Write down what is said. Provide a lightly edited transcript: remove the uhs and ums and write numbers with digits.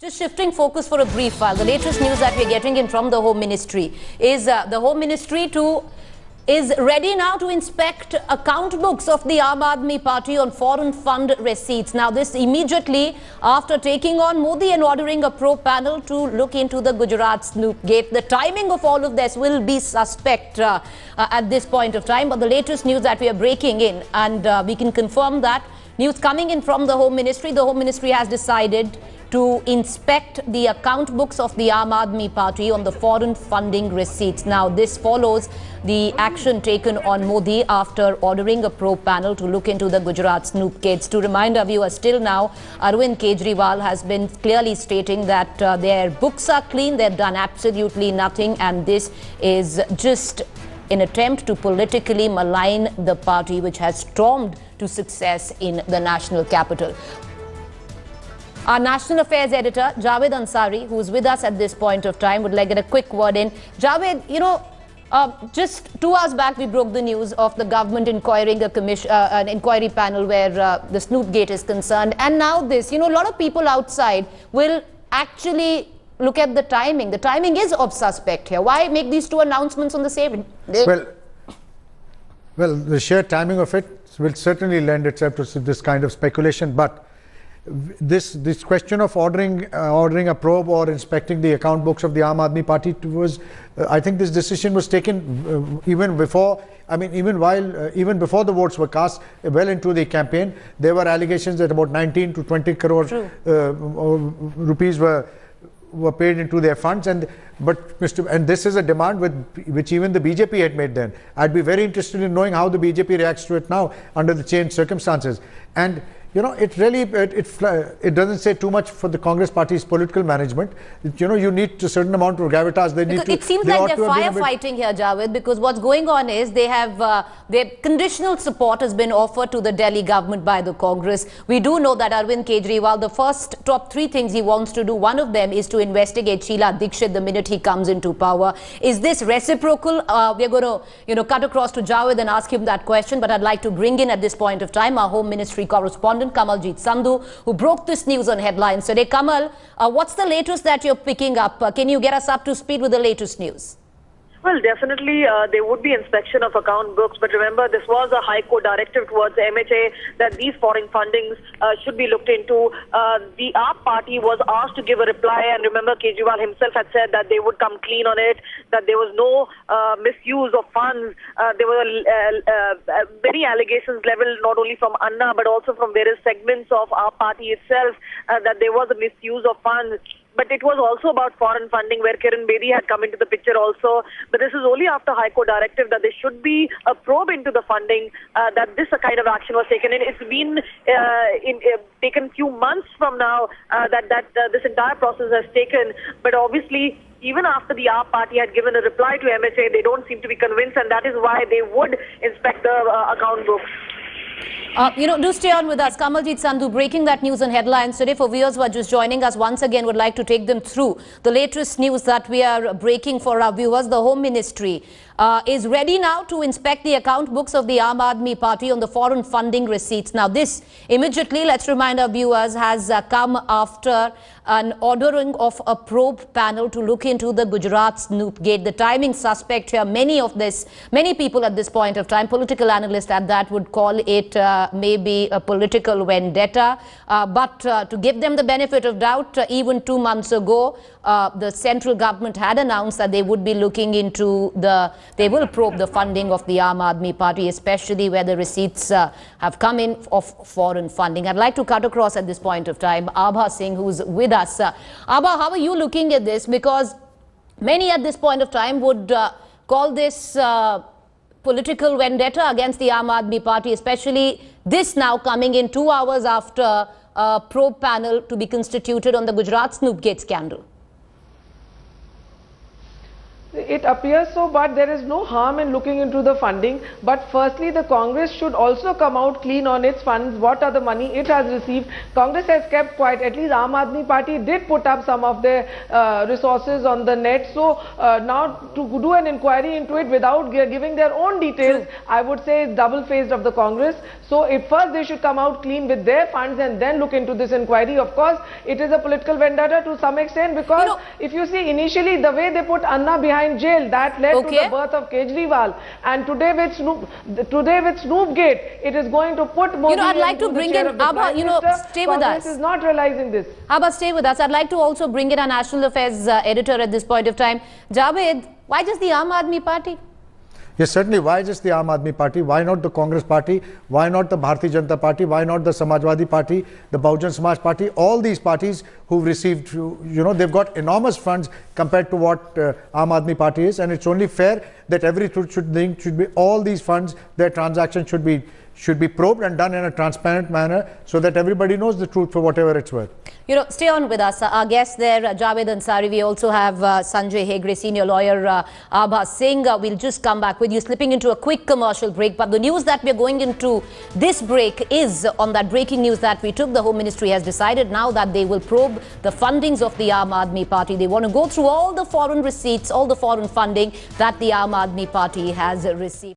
Just shifting focus for a brief while, the latest news that we're getting in from the Home Ministry is the Home Ministry is ready now to inspect account books of the Aam Aadmi Party on foreign fund receipts. Now this immediately after taking on Modi and ordering a probe panel to look into the Gujarat Snoop Gate. The timing of all of this will be suspect at this point of time, but the latest news that we are breaking in, and we can confirm that news coming in from the Home Ministry has decided to inspect the account books of the Aam Aadmi Party on the foreign funding receipts. Now, this follows the action taken on Modi after ordering a probe panel to look into the Gujarat Snoop Gates. To remind our viewers, still now, Arvind Kejriwal has been clearly stating that their books are clean, they've done absolutely nothing, and this is just an attempt to politically malign the party which has stormed to success in the national capital. Our National Affairs Editor, Javed Ansari, who's with us at this point of time, would like to get a quick word in. Javed, just 2 hours back we broke the news of the government inquiring an inquiry panel where the Snoop Gate is concerned. And now this, a lot of people outside will actually look at the timing. The timing is of suspect here. Why make these two announcements on the same day? Well, the sheer timing of it will certainly lend itself to this kind of speculation, but this question of ordering a probe or inspecting the account books of the Aam Aadmi Party was, I think this decision was taken even before. I mean, even before the votes were cast, well into the campaign, there were allegations that about 19 to 20 crore rupees were paid into their funds, and this is a demand which even the BJP had made then. I'd be very interested in knowing how the BJP reacts to it now under the changed circumstances. And it really it doesn't say too much for the Congress party's political management. You need a certain amount of gravitas. It seems like they're firefighting here, Javed, because what's going on is they have their conditional support has been offered to the Delhi government by the Congress. We do know that Arvind Kejriwal, the top 3 things he wants to do, one of them is to investigate Sheila Dikshit the minute he comes into power. Is this reciprocal? We're going to cut across to Javed and ask him that question, but I'd like to bring in at this point of time our Home Ministry correspondent Kamaljeet Sandhu, who broke this news on headlines today. Kamal, what's the latest that you're picking up? Can you get us up to speed with the latest news? Well, definitely there would be inspection of account books, but remember this was a High Court directive towards the MHA that these foreign fundings should be looked into. The AAP party was asked to give a reply, and remember Kejriwal himself had said that they would come clean on it, that there was no misuse of funds. There were many allegations leveled not only from Anna but also from various segments of our party itself that there was a misuse of funds. But it was also about foreign funding where Kiran Bedi had come into the picture also. But this is only after High Court directive that there should be a probe into the funding that this kind of action was taken in. It's been taken few months from now that this entire process has taken. But obviously, even after the AAP party had given a reply to MHA, they don't seem to be convinced, and that is why they would inspect the account books. Do stay on with us. Kamaljeet Sandhu breaking that news and headlines today. For viewers who are just joining us, once again would like to take them through the latest news that we are breaking for our viewers. The Home Ministry is ready now to inspect the account books of the Aam Aadmi Party on the foreign funding receipts. Now this immediately, let's remind our viewers, has come after an ordering of a probe panel to look into the Gujarat Snoop Gate. The timing suspect here, many people at this point of time, political analysts at that, would call it maybe a political vendetta. But to give them the benefit of doubt, even 2 months ago, the central government had announced that they would be looking into they will probe the funding of the Aam Aadmi Party, especially where the receipts have come in of foreign funding. I'd like to cut across at this point of time Abha Singh, who's with us. Abha, how are you looking at this? Because many at this point of time would call this political vendetta against the Aam Aadmi Party, especially this now coming in 2 hours after a probe panel to be constituted on the Gujarat Snoop Gate scandal. It appears so, but there is no harm in looking into the funding. But firstly, the Congress should also come out clean on its funds. What are the money it has received? Congress has kept quiet. At least Aam Aadmi Party did put up some of their resources on the net. So now to do an inquiry into it without giving their own details, I would say is double-faced of the Congress. So if first they should come out clean with their funds and then look into this inquiry. Of course, it is a political vendetta to some extent, because if you see initially the way they put Anna behind jail, that led to the birth of Kejriwal, and today with Snoopgate, it is going to put Modi. I'd like to bring in Abha. Stay with us. Congress is not realizing this. Abha, stay with us. I'd like to also bring in our national affairs editor at this point of time, Javed. Why just the Aam Aadmi Party? Yes, certainly. Why just the Aam Aadmi Party? Why not the Congress Party? Why not the Bharatiya Janata Party? Why not the Samajwadi Party, the Bahujan Samaj Party? All these parties who've received, they've got enormous funds compared to what Aam Aadmi Party is, and it's only fair that every truth should be all these funds, their transactions should be probed and done in a transparent manner so that everybody knows the truth for whatever it's worth. Stay on with us. Our guest there, Javed Ansari. We also have Sanjay Hegde, senior lawyer, Abha Singh. We'll just come back with you, slipping into a quick commercial break. But the news that we're going into this break is on that breaking news that we took. The Home Ministry has decided now that they will probe the fundings of the Aam Aadmi Party. They want to go through all the foreign receipts, all the foreign funding that the Aam Aadmi Party has received.